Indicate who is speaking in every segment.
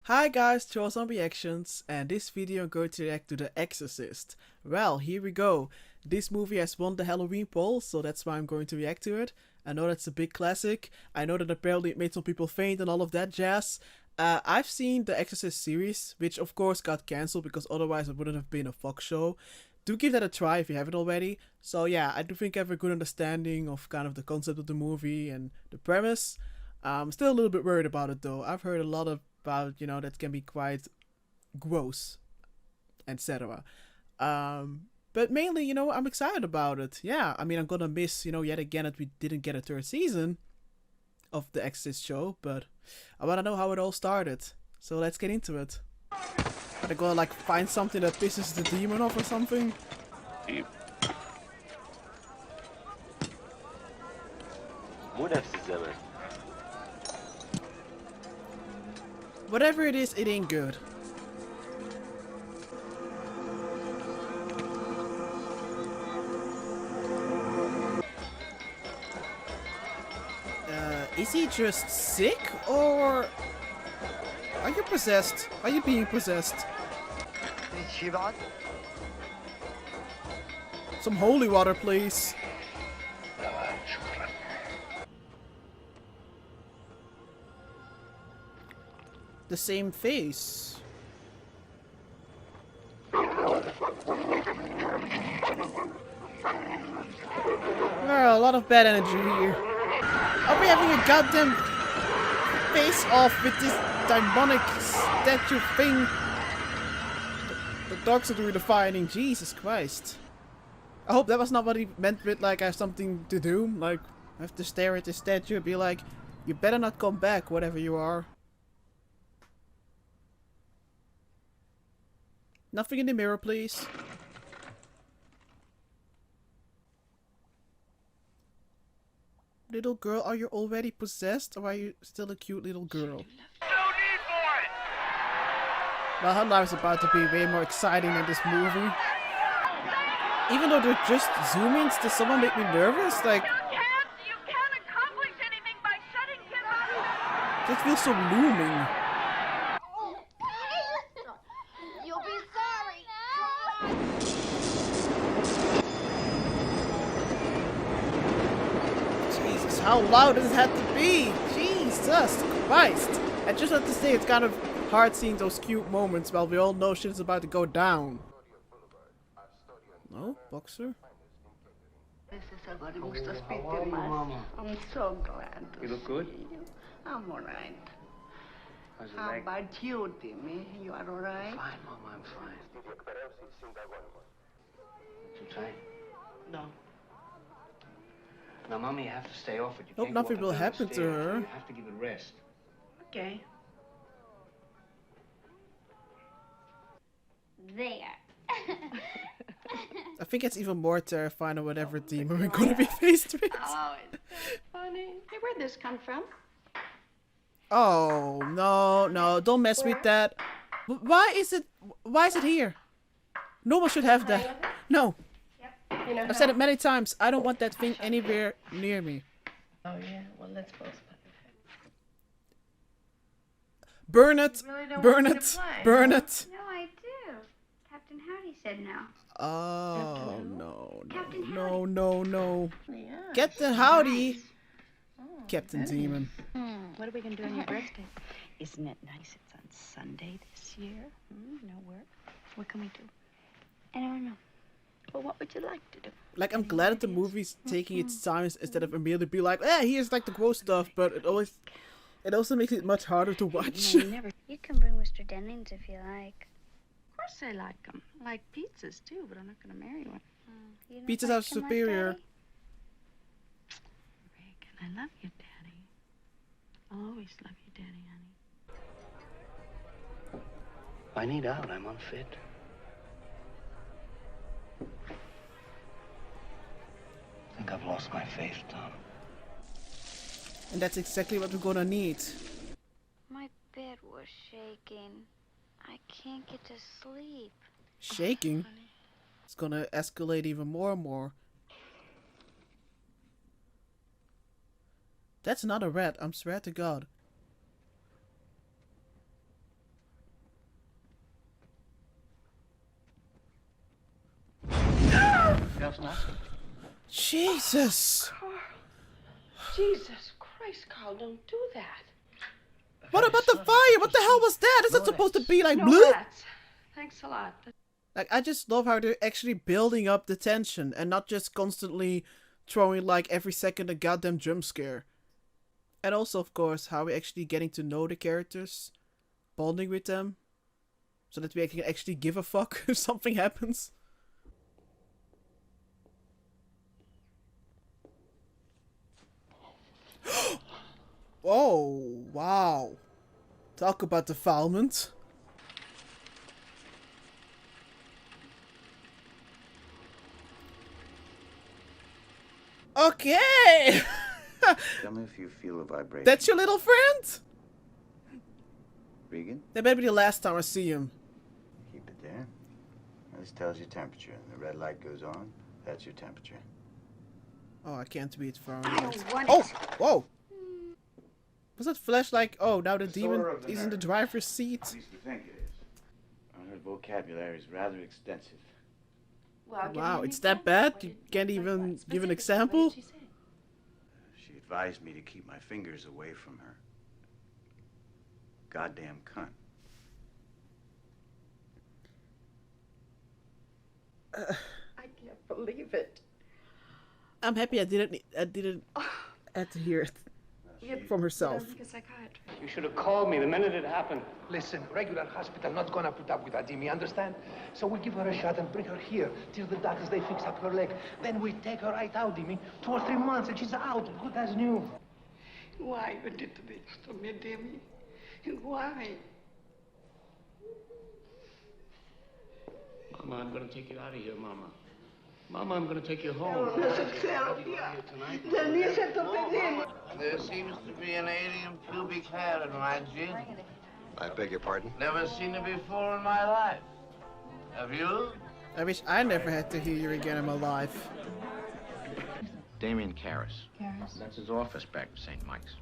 Speaker 1: Hi guys, to Zombie Reactions, and this video I'm going to react to The Exorcist. Well, here we go. This movie has won the Halloween poll, so that's why I'm going to react to it. I know that's a big classic. I know that apparently it made some people faint and all of that jazz. I've seen the Exorcist series, which of course got cancelled because otherwise it wouldn't have been a Fox show. Do give that a try if you haven't already. So yeah, I do think I have a good understanding of kind of the concept of the movie and the premise. I'm still a little bit worried about it though. I've heard a lot about, that can be quite gross, etc. But mainly, I'm excited about it. Yeah, I mean, I'm gonna miss, yet again that we didn't get a third season of the Exorcist show, but I wanna know how it all started. So let's get into it. Are they gonna like find something that pisses the demon off or something? Whatever it is, it ain't good. Is he just sick, or are you possessed? Are you being possessed? Some holy water, please. The same face. Well, a lot of bad energy here. Are we having a goddamn face off with this demonic statue thing? The dogs are doing the fighting. Jesus Christ. I hope that was not what he meant with, like, I have something to do. Like, I have to stare at the statue and be like, you better not come back, whatever you are. Nothing in the mirror, please. Little girl, are you already possessed, or are you still a cute little girl? Well, her life is about to be way more exciting than this movie. Even though they're just zoom-ins, does someone make me nervous? Like,
Speaker 2: You can't accomplish anything by shutting him up.
Speaker 1: it feels so looming.
Speaker 2: You'll be sorry.
Speaker 1: Jesus, how loud does it have to be? Jesus Christ! I just have to say it's kind of hard seeing those cute moments while we all know shit is about to go down. No? Boxer?
Speaker 3: I'm so glad to
Speaker 4: You look good.
Speaker 3: see you. I'm all right.
Speaker 4: How's your
Speaker 3: How
Speaker 4: leg?
Speaker 3: about you, Timmy? You are all right?
Speaker 4: Fine, Mom, I'm fine. Too tight?
Speaker 3: No.
Speaker 4: Now, Mommy, you have to stay off it. You
Speaker 1: Hope
Speaker 4: can't go
Speaker 1: nothing
Speaker 4: up
Speaker 1: will
Speaker 4: and down
Speaker 1: happen
Speaker 4: the
Speaker 1: to
Speaker 4: stairs.
Speaker 1: her.
Speaker 4: You have to give it rest.
Speaker 3: Okay.
Speaker 2: There.
Speaker 1: I think it's even more terrifying than whatever demon we're gonna be faced with.
Speaker 3: Oh, it's so funny. Hey, where'd this come from?
Speaker 1: Oh, no, don't mess with that. Why is it here? No one should have that. No.
Speaker 3: You know
Speaker 1: I've said it many times. I don't want that thing anywhere near me.
Speaker 3: Oh, yeah. Well, let's both play.
Speaker 1: Burn it!
Speaker 3: You really don't
Speaker 1: Burn
Speaker 3: want me to
Speaker 1: it!
Speaker 3: play,
Speaker 1: Burn
Speaker 3: huh?
Speaker 1: it!
Speaker 2: No, I do. Captain Howdy said no.
Speaker 1: Oh, no,
Speaker 2: Captain
Speaker 1: no, no, no.
Speaker 3: Yeah.
Speaker 1: Captain Howdy! Captain Demon.
Speaker 5: What are we going to do on your birthday? Isn't it nice it's on Sunday this year? No work. What can we do?
Speaker 2: I don't know.
Speaker 5: Well, what would you like to do?
Speaker 1: Like, I'm glad that the movie's taking its time instead of immediately be like, here's like the gross stuff, but it also makes it much harder to watch.
Speaker 5: No, we never.
Speaker 2: You can bring Mr. Dennings if you like.
Speaker 5: Of course I like them. I like pizzas, too, but I'm not going to marry one.
Speaker 2: You don't
Speaker 1: Pizzas
Speaker 2: like
Speaker 1: are
Speaker 2: him like
Speaker 1: superior.
Speaker 2: Daddy?
Speaker 5: Reagan, I love you, Daddy. I'll always love you, Daddy, honey.
Speaker 4: I need out. I'm unfit. I think I've lost my faith, Tom.
Speaker 1: And that's exactly what we're gonna need.
Speaker 2: My bed was shaking. I can't get to sleep.
Speaker 1: Shaking? It's gonna escalate even more and more. That's not a rat, I swear to God.
Speaker 4: stuff's not so.
Speaker 1: Jesus!
Speaker 3: Carl. Jesus Christ, Carl, don't do that.
Speaker 1: What about the fire? What the hell was that? Is it supposed to be like
Speaker 3: No
Speaker 1: blue?
Speaker 3: rats. Thanks a lot.
Speaker 1: Like, I just love how they're actually building up the tension and not just constantly throwing like every second a goddamn jump scare. And also, of course, how we're actually getting to know the characters, bonding with them, so that we can actually give a fuck if something happens. Oh, wow. Talk about defilement. Okay!
Speaker 6: Tell me if you feel a vibration.
Speaker 1: That's your little friend?
Speaker 6: Regan,
Speaker 1: That better be the last time I see him.
Speaker 6: keep it there. This tells your temperature. The red light goes on. That's your temperature.
Speaker 1: Oh, I can't be it far
Speaker 2: I
Speaker 1: away.
Speaker 2: don't want
Speaker 1: Oh!
Speaker 2: it.
Speaker 1: Whoa! Was that flash like, oh, now the demon
Speaker 6: Disorder of the
Speaker 1: is in the
Speaker 6: nerves.
Speaker 1: driver's seat?
Speaker 6: At least you think it is. Her vocabulary is rather extensive.
Speaker 3: Well,
Speaker 1: Wow, it's that bad? You can't even give an example?
Speaker 6: She advised me to keep my fingers away from her. Goddamn cunt.
Speaker 3: I can't believe it.
Speaker 1: I'm happy I didn't have to hear it from herself.
Speaker 3: Like a psychiatrist.
Speaker 4: You should have called me the minute it happened.
Speaker 7: Listen, regular hospital not gonna put up with Adimi, understand? So we give her a shot and bring her here till the doctors they fix up her leg. Then we take her right out, Dimi. 2 or 3 months and she's out, good as new.
Speaker 3: Why you did this to me, Demi? Why?
Speaker 4: Mama, I'm gonna take you out of here, Mama. Mama, I'm gonna take you home.
Speaker 8: There seems to be an alien pubic hair in my gin.
Speaker 9: I beg your pardon?
Speaker 8: Never seen it before in my life. Have you?
Speaker 1: I wish I never had to hear you again in my life.
Speaker 10: Damien Karras.
Speaker 5: Karras?
Speaker 10: That's his office back in St. Mike's.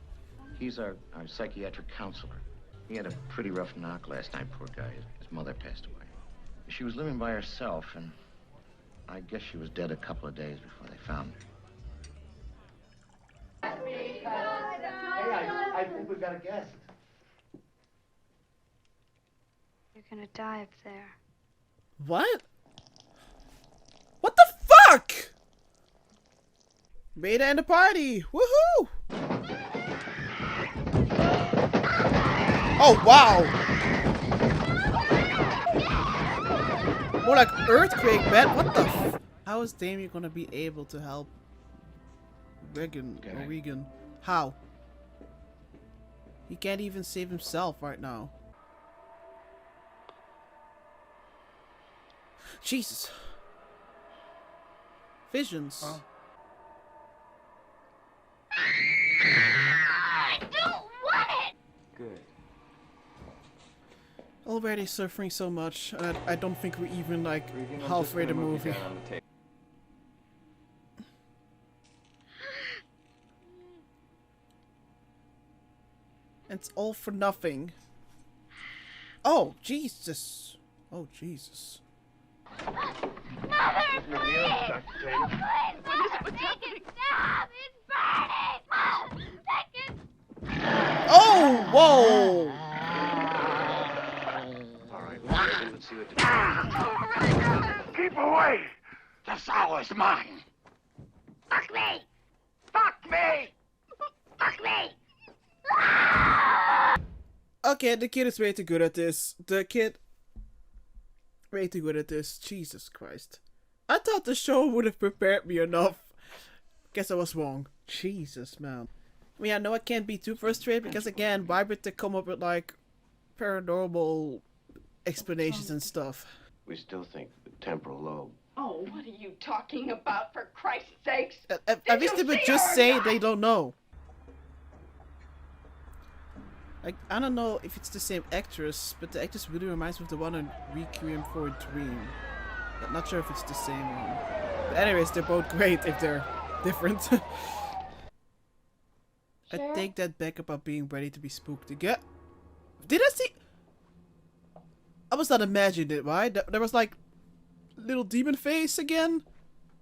Speaker 10: He's our psychiatric counselor. He had a pretty rough knock last night, poor guy. His mother passed away. She was living by herself, and I guess she was dead a couple of days before they found her.
Speaker 7: Hey, I think we got a guest.
Speaker 2: You're gonna die up there.
Speaker 1: What? What the fuck? Beta and the party! Woohoo! Oh wow! More like earthquake, man. What the f— How is Damien gonna be able to help Regan or Regan? How? He can't even save himself right now. Jesus. Visions.
Speaker 2: I don't want it!
Speaker 6: Good.
Speaker 1: Already suffering so much, and I don't think we're even like halfway the movie. And it's all for nothing. Oh, Jesus. Oh, Jesus.
Speaker 2: Mother, please! Please, Mom, take it down! It's burning! Mom, take it!
Speaker 1: Oh, whoa!
Speaker 6: All right, let's see what the...
Speaker 7: Keep away! The soul is mine.
Speaker 2: Fuck me!
Speaker 7: Fuck me!
Speaker 2: Fuck me!
Speaker 1: Okay, the kid is way too good at this. The kid... way too good at this. Jesus Christ. I thought the show would have prepared me enough. Guess I was wrong. Jesus, man. I mean, I know I can't be too frustrated because, again, why would they come up with, like, paranormal explanations and stuff?
Speaker 8: We still think the temporal lobe.
Speaker 3: Oh, what are you talking about, for Christ's sakes?
Speaker 1: I wish they would just say they don't know. Like, I don't know if it's the same actress, but the actress really reminds me of the one in Requiem for a Dream. But not sure if it's the same one. But anyways, they're both great if they're different. I take that back about being ready to be spooked again. Did I see? I was not imagining it, right? There was like little demon face again.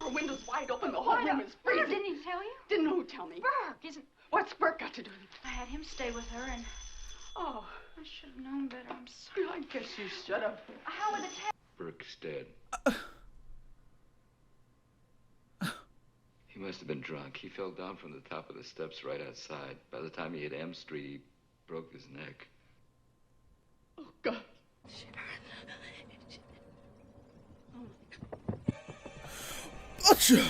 Speaker 3: The window's wide open. The whole room is freezing.
Speaker 5: Didn't he tell you?
Speaker 3: Didn't know who tell me.
Speaker 5: Burke, isn't...
Speaker 3: What's Burke got to do with it?
Speaker 5: I had him stay with her, and
Speaker 3: Oh,
Speaker 5: I should have known better. I'm sorry.
Speaker 3: I guess you should have.
Speaker 5: How were the tests?
Speaker 11: Burke's dead. He must have been drunk. He fell down from the top of the steps right outside. By the time he hit M Street, he broke his neck.
Speaker 3: Oh, God.
Speaker 1: Gotcha.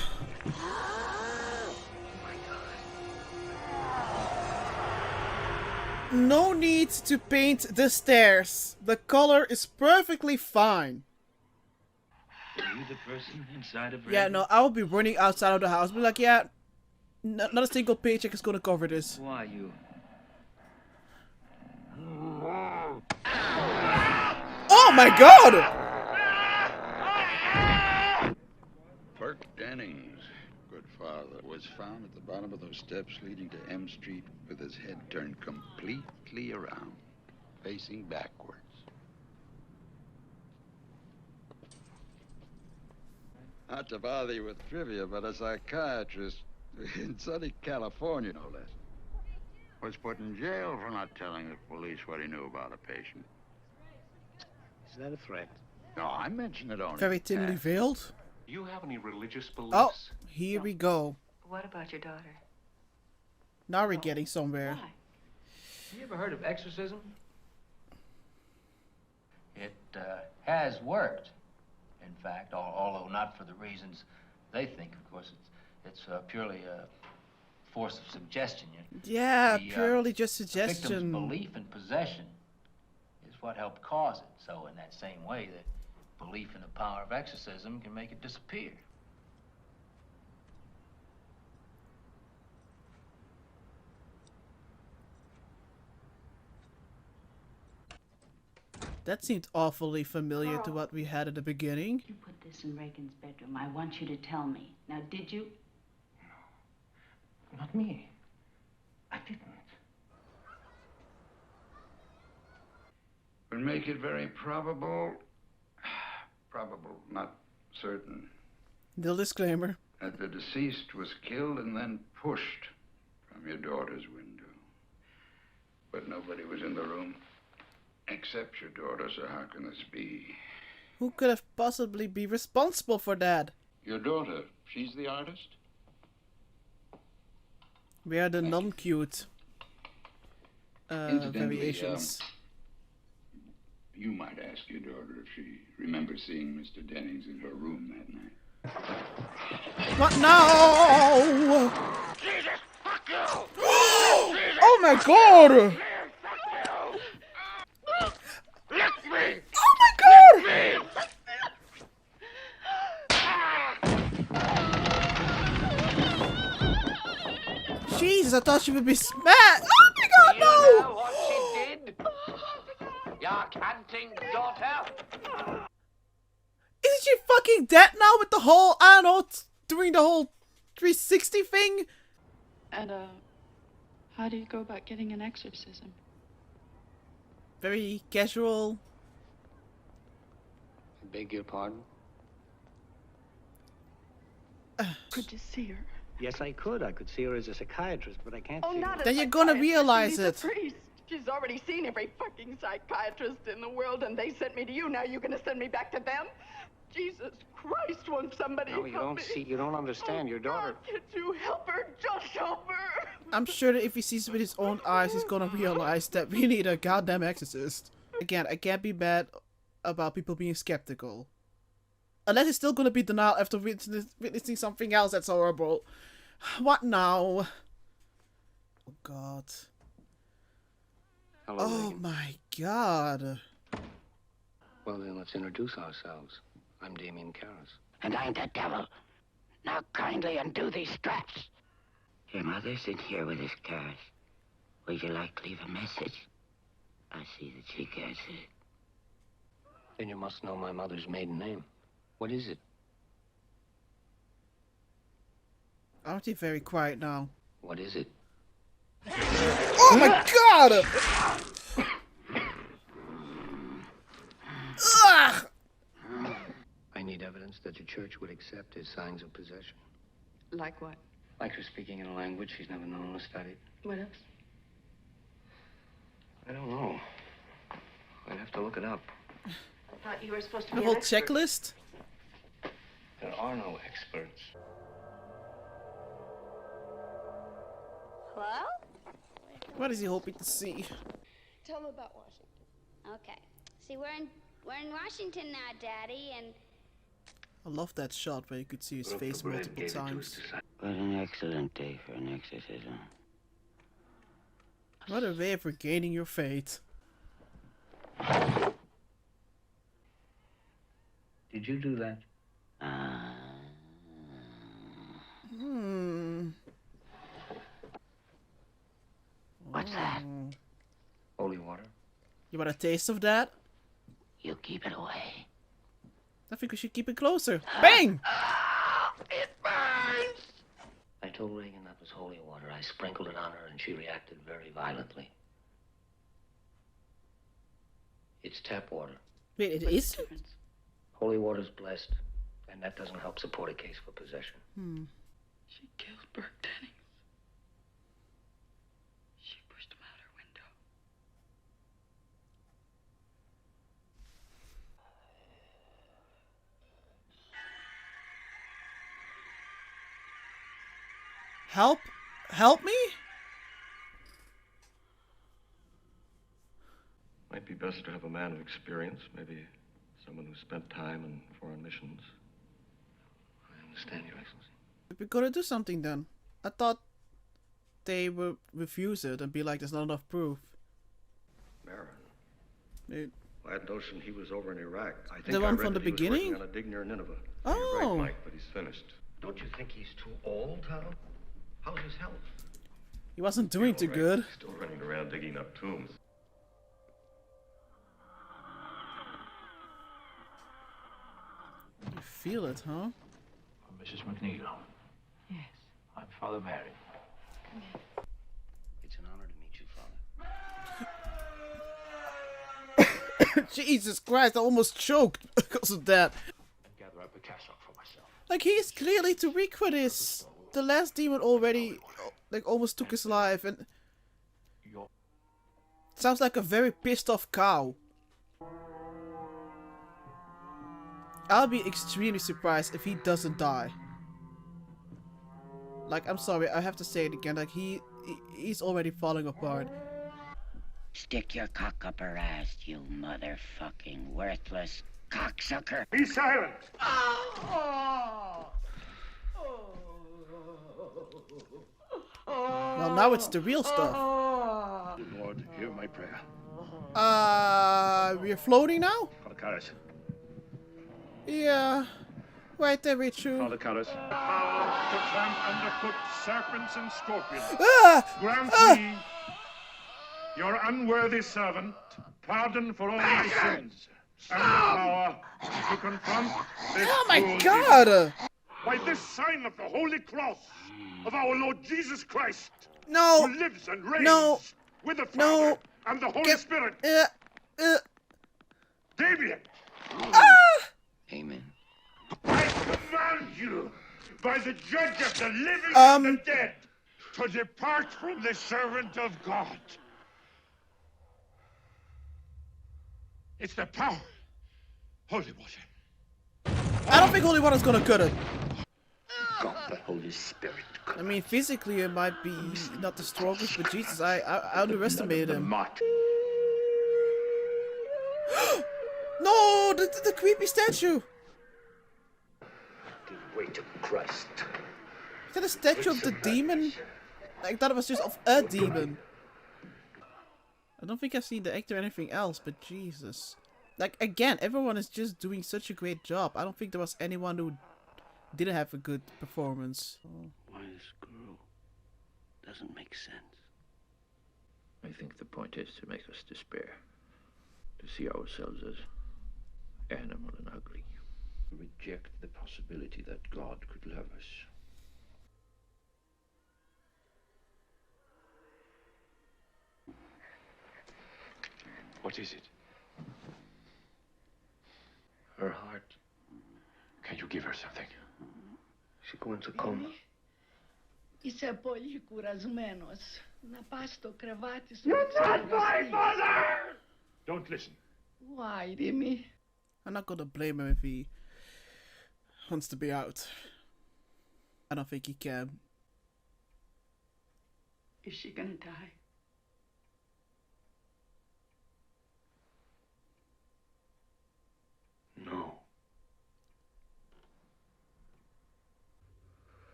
Speaker 1: No need to paint the stairs. The color is perfectly fine.
Speaker 11: Are you the person inside of
Speaker 1: Yeah, no, I will be running outside of the house. Be like, yeah, not a single paycheck is gonna cover this.
Speaker 11: Who are you?
Speaker 1: Oh my God!
Speaker 12: Burke Dennings, good father, was found at the bottom of those steps leading to M Street with his head turned completely around, facing backwards. Not to bother you with trivia, but a psychiatrist in sunny California, no less, was put in jail for not telling the police what he knew about a patient.
Speaker 4: Is that a threat?
Speaker 12: No, I mentioned it only.
Speaker 1: Very thinly veiled.
Speaker 13: Do you have any religious beliefs?
Speaker 1: Oh, here we go.
Speaker 5: What about your daughter?
Speaker 1: Now we're getting somewhere.
Speaker 5: Why?
Speaker 4: You ever heard of exorcism? It has worked, in fact, although not for the reasons they think. Of course, it's purely a force of suggestion.
Speaker 1: Yeah,
Speaker 4: The,
Speaker 1: purely just
Speaker 4: The
Speaker 1: suggestion.
Speaker 4: victim's belief in possession is what helped cause it. So in that same way, that belief in the power of exorcism can make it disappear.
Speaker 1: That seemed awfully familiar to what we had at the beginning.
Speaker 5: You put this in Reagan's bedroom. I want you to tell me. Now, did you?
Speaker 4: Not me. I didn't.
Speaker 12: Would make it very probable, not certain,
Speaker 1: The disclaimer.
Speaker 12: that the deceased was killed and then pushed from your daughter's window. But nobody was in the room except your daughter, so how can this be?
Speaker 1: Who could have possibly be responsible for that?
Speaker 12: Your daughter, she's the artist?
Speaker 1: We are the non-cute
Speaker 12: Incidentally,
Speaker 1: variations.
Speaker 12: You might ask your daughter if she remembers seeing Mr. Dennings in her room that night.
Speaker 1: What now?
Speaker 8: Jesus, fuck you!
Speaker 1: Oh my God!
Speaker 8: Lick me!
Speaker 1: Oh my God! Jesus, I thought she would be smacked. Oh my God,
Speaker 8: You
Speaker 1: no!
Speaker 8: know what she did? Your canting daughter?
Speaker 1: Isn't she fucking dead now with the whole, I don't know, doing the whole 360 thing?
Speaker 14: And, how do you go about getting an exorcism?
Speaker 1: Very casual.
Speaker 4: I beg your pardon?
Speaker 14: Could you see her?
Speaker 4: Yes, I could. I could see her as a psychiatrist, but I can't
Speaker 3: Oh,
Speaker 4: see
Speaker 3: not
Speaker 4: her.
Speaker 3: a
Speaker 1: Then you're gonna
Speaker 3: psychiatrist.
Speaker 1: realize
Speaker 3: She's
Speaker 1: it.
Speaker 3: a priest. She's already seen every fucking psychiatrist in the world, and they sent me to you. Now you're gonna send me back to them? Jesus Christ, won't somebody
Speaker 4: No, you
Speaker 3: help
Speaker 4: don't
Speaker 3: me?
Speaker 4: see. You don't understand. Your daughter.
Speaker 3: God, could you help her? Just help her.
Speaker 1: I'm sure that if he sees it with his own eyes, he's gonna realize that we need a goddamn exorcist. Again, I can't be mad about people being skeptical. Unless it's still gonna be denial after witnessing something else that's horrible. What now? Oh God.
Speaker 4: Hello,
Speaker 1: Oh
Speaker 4: Reagan.
Speaker 1: my God.
Speaker 4: Well, then let's introduce ourselves. I'm Damien Karras.
Speaker 8: And I'm the devil. Now kindly undo these straps.
Speaker 15: Your mother's in here with us, Karis. Would you like to leave a message? I see that she gets it.
Speaker 4: Then you must know my mother's maiden name. What is it?
Speaker 1: Aren't you very quiet now?
Speaker 4: What is it?
Speaker 1: Oh my God! Ugh!
Speaker 4: I need evidence that
Speaker 10: the church would accept as signs of possession.
Speaker 5: Like what?
Speaker 10: Like her speaking in a language she's never known or studied.
Speaker 5: What else?
Speaker 10: I don't know. I'd have to look it up.
Speaker 5: I thought you were supposed to
Speaker 1: The
Speaker 5: be
Speaker 1: whole
Speaker 5: an expert.
Speaker 1: checklist?
Speaker 10: There are no experts.
Speaker 2: Hello?
Speaker 1: What is he hoping to see?
Speaker 16: Tell him about Washington.
Speaker 2: Okay. See, we're in Washington now, Daddy, and
Speaker 1: I love that shot where you could see his face multiple times.
Speaker 15: What an excellent day for an exorcism.
Speaker 1: What a way of regaining your faith.
Speaker 10: Did you do that?
Speaker 15: What's that?
Speaker 10: Holy water.
Speaker 1: You want a taste of that?
Speaker 15: You keep it away.
Speaker 1: I think we should keep it closer. Bang!
Speaker 15: It burns!
Speaker 10: I told Reagan that was holy water. I sprinkled it on her and she reacted very violently. It's tap water.
Speaker 1: Wait, it is?
Speaker 10: Holy water's blessed, and that doesn't help support a case for possession.
Speaker 14: She killed Burke Dennings. She pushed him out her window.
Speaker 1: Help? Help me?
Speaker 13: Might be best to have a man of experience, maybe someone who spent time in foreign missions.
Speaker 10: I understand, Your Excellency.
Speaker 1: We're gonna do something then. I thought they would refuse it and be like, there's not enough proof.
Speaker 17: Marin.
Speaker 1: It,
Speaker 17: I had notion he was over in Iraq. I think
Speaker 1: The one
Speaker 17: I read
Speaker 1: from the
Speaker 17: that he was
Speaker 1: beginning?
Speaker 17: working on a dig near Nineveh.
Speaker 1: Oh.
Speaker 17: You're right, Mike, but he's finished.
Speaker 10: Don't you think he's too old, Tom? How's his health?
Speaker 1: he wasn't doing too good.
Speaker 13: Still running around digging up tombs.
Speaker 1: You feel it, huh?
Speaker 18: Mrs. McNeil.
Speaker 5: Yes.
Speaker 18: I'm Father Mary.
Speaker 10: It's an honor to meet you, Father.
Speaker 1: Jesus Christ, I almost choked because of that.
Speaker 18: Gather up a cassock for myself.
Speaker 1: Like, he's clearly too weak for this. The last demon already, like, almost took his life, and sounds like a very pissed off cow. I'll be extremely surprised if he doesn't die. Like, I'm sorry, I have to say it again, like, he's already falling apart.
Speaker 15: Stick your cock up her ass, you motherfucking worthless cocksucker.
Speaker 18: Be silent!
Speaker 1: Well, now it's the real stuff.
Speaker 18: Lord, hear my prayer.
Speaker 1: We're floating now?
Speaker 18: Father Karras.
Speaker 1: Yeah. Right there, Richu.
Speaker 18: Father Karras. Power to tramp underfoot serpents and scorpions. Grant me, your unworthy servant, pardon for all my sins, and the power to confront this
Speaker 1: Oh my
Speaker 18: cruel
Speaker 1: god!
Speaker 18: demon. By this sign of the Holy Cross of our Lord Jesus Christ,
Speaker 1: No!
Speaker 18: who lives and reigns
Speaker 1: No!
Speaker 18: with the Father
Speaker 1: No!
Speaker 18: and the Holy Spirit. Damien!
Speaker 10: Amen.
Speaker 18: I command you, by the judge of the living and the dead, to depart from the servant of God. It's the power. Holy water.
Speaker 1: I don't think Holy Water's gonna cut it.
Speaker 10: God, the Holy Spirit.
Speaker 1: I mean, physically it might be not the strongest, but Jesus, I underestimated him. No, the creepy statue.
Speaker 10: Give way to Christ.
Speaker 1: Is that a statue of the demon? I thought it was just of a demon. I don't think I've seen the actor or anything else, but Jesus. Like, again, everyone is just doing such a great job. I don't think there was anyone who didn't have a good performance.
Speaker 10: Why this girl doesn't make sense.
Speaker 19: I think the point is to make us despair. To see ourselves as animal and ugly. Reject the possibility that God could love us.
Speaker 10: What is it? Her heart.
Speaker 17: Can you give her something? She go into coma.
Speaker 20: Isso é polículas menos. Na pasto crevatis.
Speaker 18: You're not my mother! Don't listen.
Speaker 20: Why, Dimi?
Speaker 1: I'm not gonna blame him if he wants to be out. I don't think he can.
Speaker 20: Is she gonna die?
Speaker 17: No.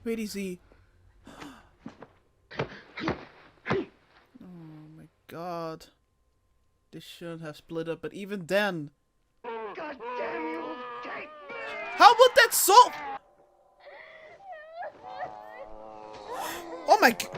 Speaker 1: Where is he? Oh my god. This shouldn't have split up, but even then.
Speaker 20: God damn you! Take me!
Speaker 1: How about that so? Oh my god.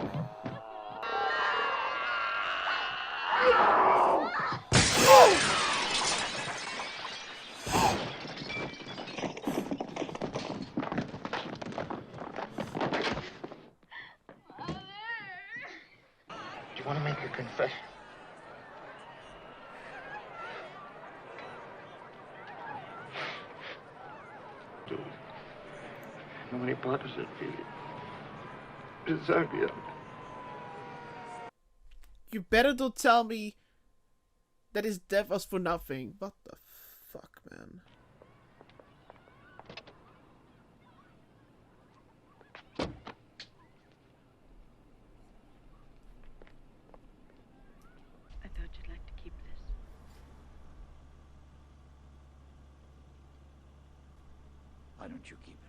Speaker 17: Do you want to make a confession? Do it. How many bottles of it?
Speaker 1: You better don't tell me that his death was for nothing. What the fuck, man?
Speaker 5: I thought you'd like to keep this.
Speaker 6: Why don't you keep it?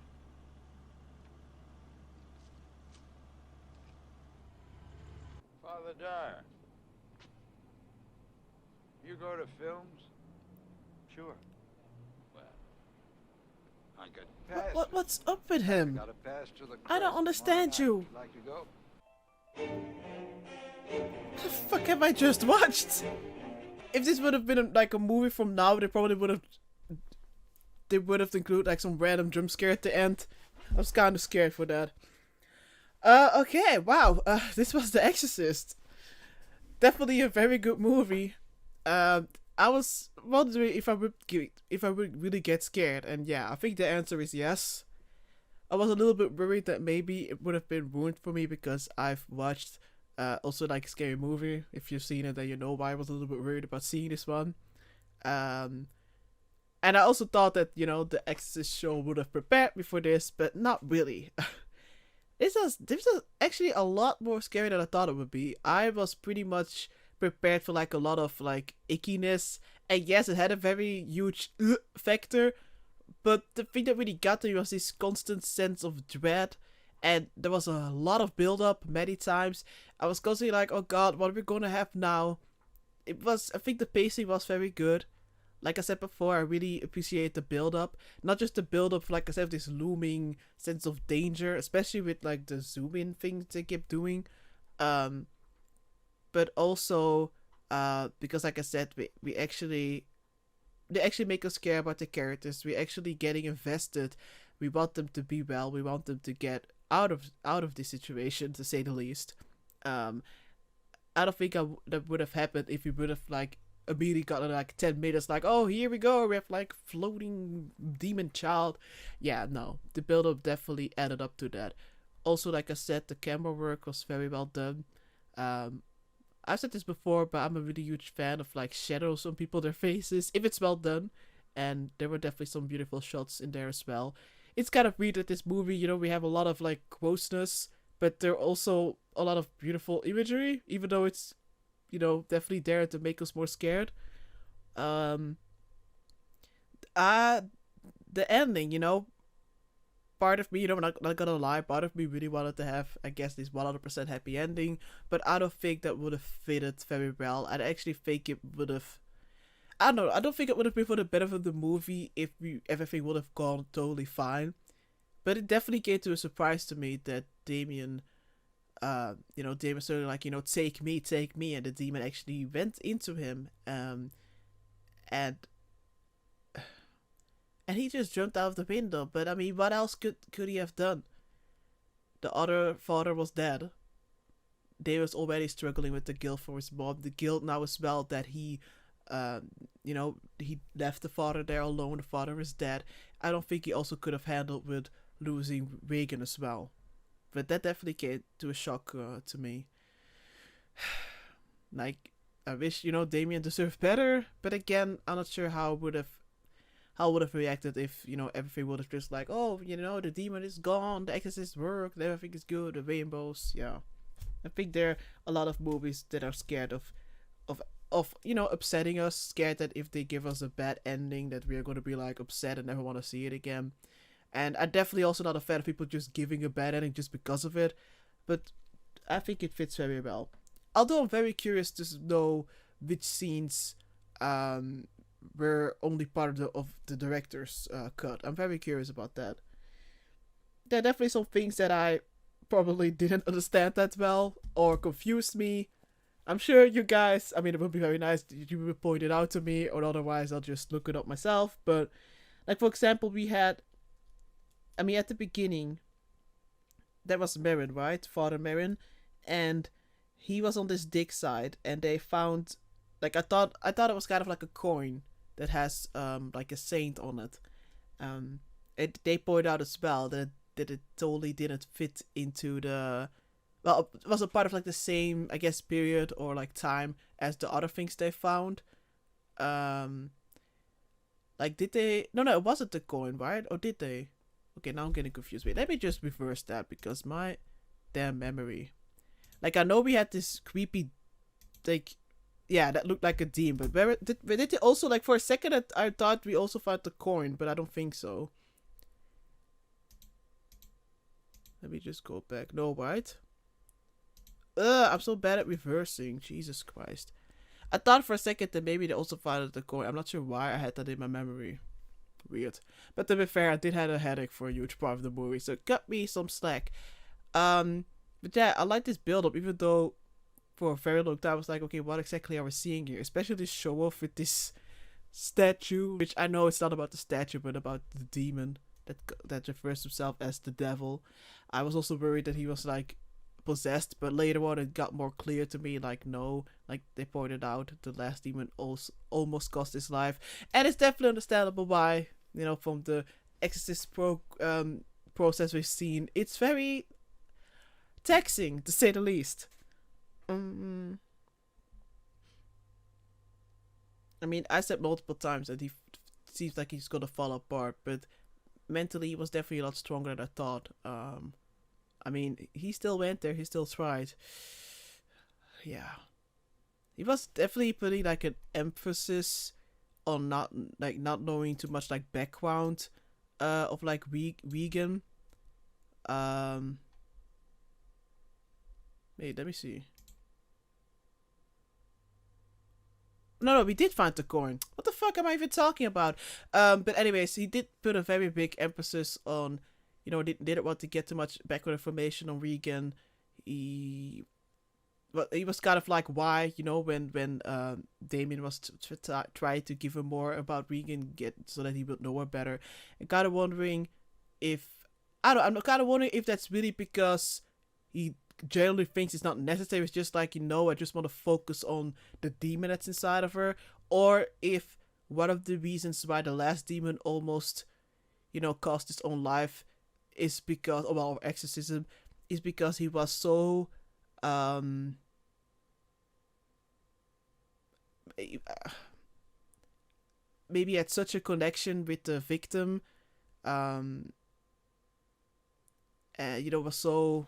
Speaker 8: Father Dyer, you go to films?
Speaker 6: Sure. Well, I got
Speaker 1: What's up with him?
Speaker 8: Got a pass to the
Speaker 1: I don't understand you.
Speaker 8: Would like to go?
Speaker 1: The fuck have I just watched? If this would have been like a movie from now, they probably would have. They would have included like some random jump scare at the end. I was kind of scared for that. Okay, wow. This was The Exorcist. Definitely a very good movie. I was wondering if I would really get scared, and yeah, I think the answer is yes. I was a little bit worried that maybe it would have been ruined for me because I've watched also like a scary movie. If you've seen it, then you know why I was a little bit worried about seeing this one. And I also thought that, you know, the Exorcist show would have prepared me for this, but not really. This was actually a lot more scary than I thought it would be. I was pretty much prepared for like a lot of like ickiness, and yes, it had a very huge factor, but the thing that really got to me was this constant sense of dread, and there was a lot of build up many times. I was constantly like, oh god, what are we gonna have now? I think the pacing was very good. Like I said before, I really appreciate the build-up. Not just the build-up, like I said, this looming sense of danger, especially with like the zoom-in things they kept doing. But also, because like I said, they actually make us care about the characters. We're actually getting invested. We want them to be well. We want them to get out of this situation, to say the least. I don't think that would have happened if we would have like immediately got like 10 minutes like, oh, here we go, we have like floating demon child. Yeah, no, the build-up definitely added up to that. Also, like I said, the camera work was very well done. I've said this before, but I'm a really huge fan of like shadows on people, their faces, if it's well done. And there were definitely some beautiful shots in there as well. It's kind of weird that this movie, you know, we have a lot of like grossness, but there are also a lot of beautiful imagery, even though it's, you know, definitely there to make us more scared. The ending, you know, part of me, you know, I'm not gonna lie, part of me really wanted to have, I guess, this 100% happy ending, but I don't think that would have fitted very well. I actually think it would have, I don't know, I don't think it would have been for the benefit of the movie if everything would have gone totally fine. But it definitely came to a surprise to me that Damien, you know, Damien started like, you know, take me, and the demon actually went into him, and he just jumped out of the window. But I mean, what else could he have done? The other father was dead. Dave was already struggling with the guilt for his mom. The guilt now as well that he, he left the father there alone. The father is dead. I don't think he also could have handled with losing Regan as well. But that definitely came to a shock to me. Like, I wish, Damien deserved better. But again, I'm not sure how would have reacted if, everything would have just like, oh, the demon is gone, the exorcist worked, everything is good, the rainbows, yeah. I think there are a lot of movies that are scared of upsetting us, scared that if they give us a bad ending that we're going to be like upset and never want to see it again. And I'm definitely also not a fan of people just giving a bad ending just because of it, but I think it fits very well. Although I'm very curious to know which scenes were only part of the director's cut. I'm very curious about that. There are definitely some things that I probably didn't understand that well or confused me. I'm sure you guys, it would be very nice if you would point it out to me, or otherwise I'll just look it up myself. But, like, for example, we had, at the beginning, that was Marin, right? Father Marin, and he was on this dig site, and they found, like, I thought it was kind of like a coin that has, like a saint on it. They pointed out as well that it totally didn't fit into the, well, it was a part of like the same, I guess, period or like time as the other things they found. Like, did they? No, it wasn't the coin, right? Or did they? Okay, now I'm getting confused. Wait, let me just reverse that because my damn memory. Like, I know we had this creepy, like, yeah, that looked like a demon. But did they also, like, for a second I thought we also found the coin, but I don't think so. Let me just go back. No, right? I'm so bad at reversing. Jesus Christ. I thought for a second that maybe they also found the coin. I'm not sure why I had that in my memory. Weird. But to be fair, I did have a headache for a huge part of the movie, so cut me some slack. But yeah, I like this build-up, even though for a very long time I was like, okay, what exactly are we seeing here? Especially this show-off with this statue, which I know it's not about the statue, but about the demon that refers to himself as the devil. I was also worried that he was like possessed, but later on it got more clear to me, like, no, like they pointed out, the last demon also almost cost his life, and it's definitely understandable why, from the Exorcist process we've seen, it's very taxing, to say the least. I said multiple times that he seems like he's gonna fall apart, but mentally he was definitely a lot stronger than I thought. He still went there, he still tried. Yeah. He was definitely putting like an emphasis on not knowing too much like background of like Regan. Wait, let me see. No, we did find the coin. What the fuck am I even talking about? But anyways, he did put a very big emphasis on, didn't want to get too much background information on Regan. He was kind of like, why, when Damien was trying to give him more about Regan, so that he would know her better. And kind of wondering if, I'm kind of wondering if that's really because he generally thinks it's not necessary. It's just like, I just want to focus on the demon that's inside of her. Or if one of the reasons why the last demon almost, cost his own life is because, of exorcism, is because he was so, maybe had such a connection with the victim, and, was so,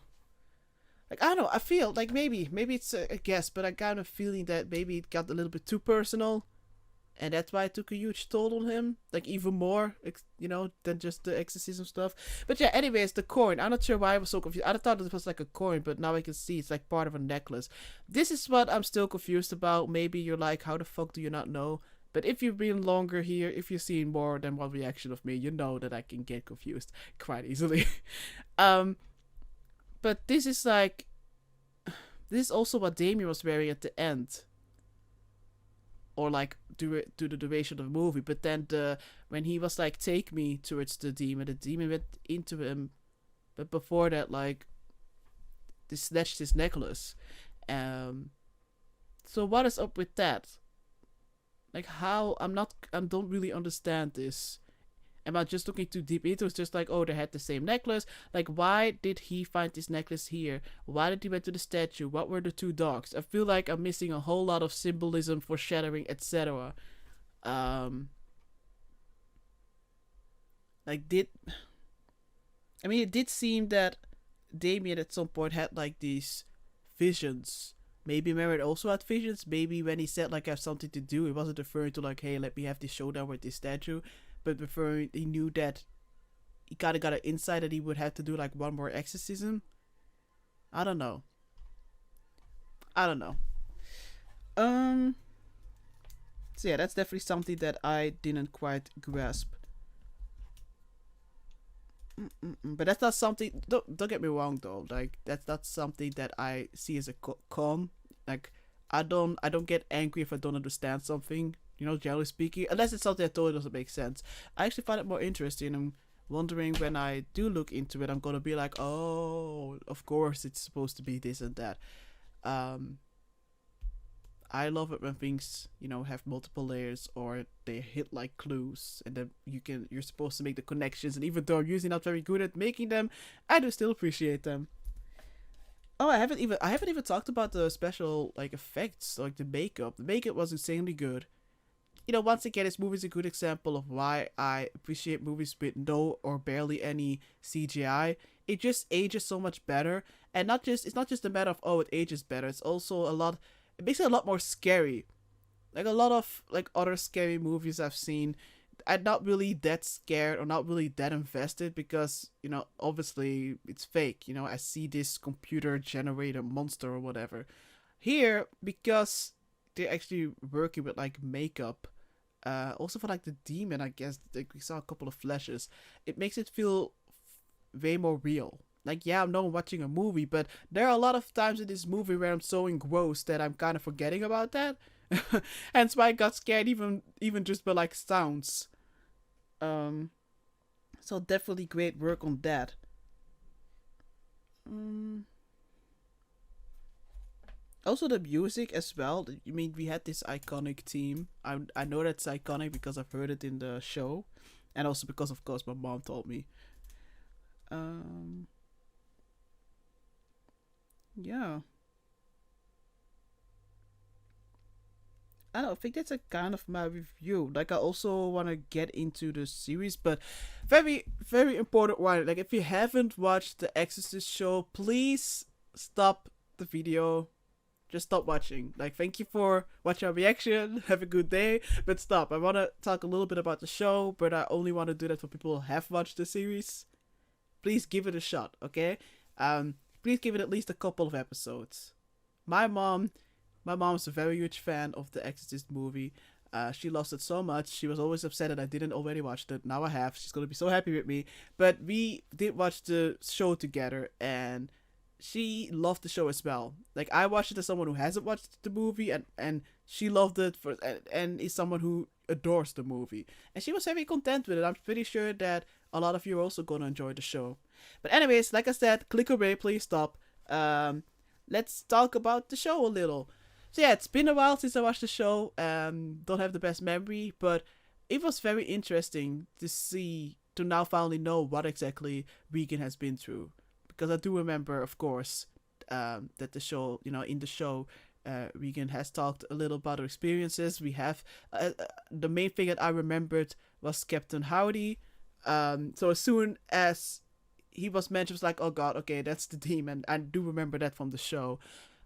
Speaker 1: like, I don't know, I feel like maybe it's a guess, but I got a feeling that maybe it got a little bit too personal, and that's why it took a huge toll on him, like even more, than just the exorcism stuff. But yeah, anyways, the coin, I'm not sure why I was so confused. I thought it was like a coin, but now I can see it's like part of a necklace. This is what I'm still confused about. Maybe you're like, how the fuck do you not know? But if you've been longer here, if you've seen more than one reaction of me, you know that I can get confused quite easily. But this is like, this is also what Damien was wearing at the end, or like to the duration of the movie. But then when he was like, take me towards the demon went into him. But before that, like, snatched his necklace. So what is up with that? Like, how? I don't really understand this. Am I just looking too deep into it? It's just like, oh, they had the same necklace. Like, why did he find this necklace here? Why did he went to the statue? What were the two dogs? I feel like I'm missing a whole lot of symbolism, foreshadowing, etc. It did seem that Damien at some point had like these visions. Maybe Merritt also had visions. Maybe when he said like I have something to do, it wasn't referring to like, hey, let me have this showdown with this statue, but referring he knew that he kind of got an insight that he would have to do like one more exorcism. I don't know. So yeah, that's definitely something that I didn't quite grasp. But that's not something. Don't get me wrong though. Like that's not something that I see as a con. Like I don't get angry if I don't understand something. You know, generally speaking, unless it's something that totally doesn't make sense. I actually find it more interesting. I'm wondering when I do look into it, I'm gonna be like, oh, of course it's supposed to be this and that. I love it when things, have multiple layers or they hit like clues, and then you're supposed to make the connections. And even though I'm usually not very good at making them, I do still appreciate them. Oh, I haven't even talked about the special like effects, like the makeup. The makeup was insanely good. Once again, this movie is a good example of why I appreciate movies with no or barely any CGI. It just ages so much better, and it's not just a matter of, oh, it ages better. It's also it makes it a lot more scary. Like a lot of like other scary movies I've seen, I'm not really that scared or not really that invested because, obviously it's fake. I see this computer generated monster or whatever. Here, because they're actually working with like makeup, also for like the demon, I guess, like we saw a couple of flashes, it makes it feel way more real. Like, yeah, I'm not watching a movie, but there are a lot of times in this movie where I'm so engrossed that I'm kind of forgetting about that. Hence why I got scared even just by like sounds. So definitely great work on that. Also the music as well. I mean, we had this iconic theme. I know that's iconic because I've heard it in the show, and also because, of course, my mom told me. Yeah. I don't think that's a kind of my review. Like, I also want to get into the series, but very, very important one. Like, if you haven't watched the Exorcist show, please stop the video. Just stop watching. Like, thank you for watching our reaction. Have a good day. But stop. I want to talk a little bit about the show, but I only want to do that for people who have watched the series. Please give it a shot, okay? Please give it at least a couple of episodes. My mom's a very huge fan of the Exorcist movie. She loves it so much. She was always upset that I didn't already watch it. Now I have. She's gonna be so happy with me. But we did watch the show together, and she loved the show as well. Like, I watched it as someone who hasn't watched the movie, and she loved it and is someone who adores the movie. And she was very content with it. I'm pretty sure that a lot of you are also gonna enjoy the show. But anyways, like I said, click away, please stop. Let's talk about the show a little. So yeah, it's been a while since I watched the show. Don't have the best memory, but it was very interesting to now finally know what exactly Regan has been through. Because I do remember, of course, that the show, in the show, Regan has talked a little about her experiences. We have the main thing that I remembered was Captain Howdy. So as soon as he was mentioned, it was like, oh god, okay, that's the demon. I do remember that from the show.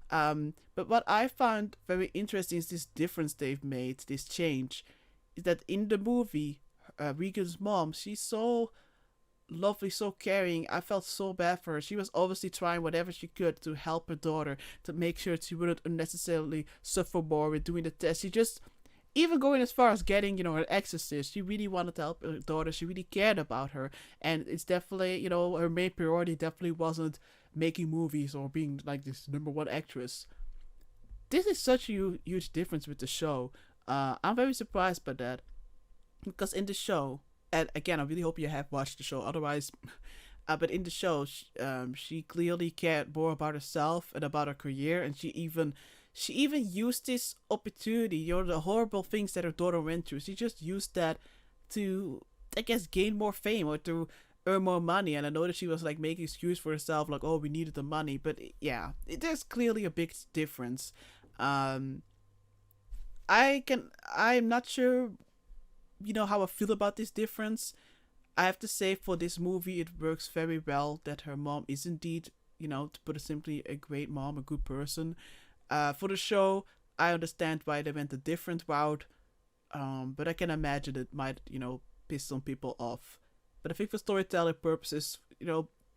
Speaker 1: But what I found very interesting is this difference they've made, this change, is that in the movie, Regan's mom, she's so lovely, so caring. I felt so bad for her. She was obviously trying whatever she could to help her daughter, to make sure she wouldn't unnecessarily suffer more with doing the test. She just, even going as far as getting, an exorcist, she really wanted to help her daughter. She really cared about her. And it's definitely, her main priority definitely wasn't making movies or being like this #1 actress. This is such a huge difference with the show. I'm very surprised by that. Because in the show, and again, I really hope you have watched the show. Otherwise, But in the show, she clearly cared more about herself and about her career, and she even used this opportunity, the horrible things that her daughter went through. She just used that to, I guess, gain more fame or to earn more money. And I know that she was like making excuse for herself, like, oh, we needed the money. But yeah, there's clearly a big difference. I'm not sure, how I feel about this difference. I have to say, for this movie, it works very well that her mom is indeed, to put it simply, a great mom, a good person. For the show, I understand why they went a different route, but I can imagine it might, piss some people off. But I think for storytelling purposes,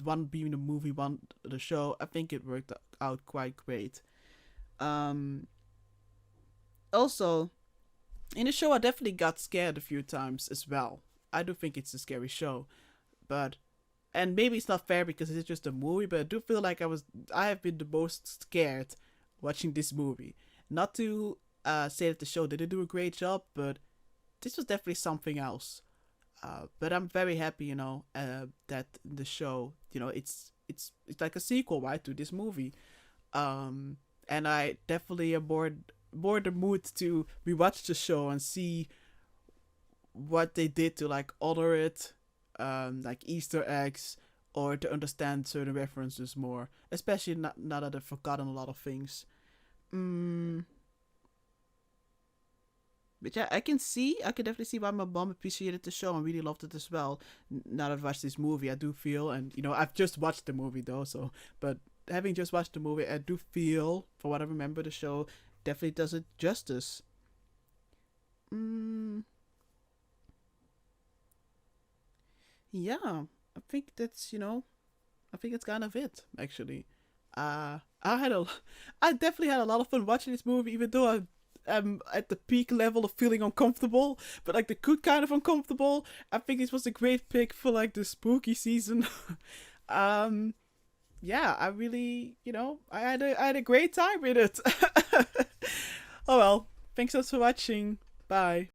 Speaker 1: one being the movie, one the show, I think it worked out quite great. Also, in the show, I definitely got scared a few times as well. I do think it's a scary show, and maybe it's not fair because it's just a movie, but I do feel like I have been the most scared watching this movie. Not to say that the show didn't do a great job, but this was definitely something else. But I'm very happy, that the show, it's like a sequel, right, to this movie. And I definitely am more in the mood to rewatch the show and see what they did to like honor it, like Easter eggs, or to understand certain references more, especially now that I've forgotten a lot of things. But yeah, I can definitely see why my mom appreciated the show and really loved it as well. Now that I've watched this movie, I do feel, and I've just watched the movie though, but having just watched the movie, I do feel, for what I remember, the show definitely does it justice. Yeah, I think that's kind of it, actually. I definitely had a lot of fun watching this movie, even though I'm at the peak level of feeling uncomfortable, but like the good kind of uncomfortable. I think this was a great pick for like the spooky season. Yeah, I really, I had a great time with it. Oh well, thanks so much for watching. Bye.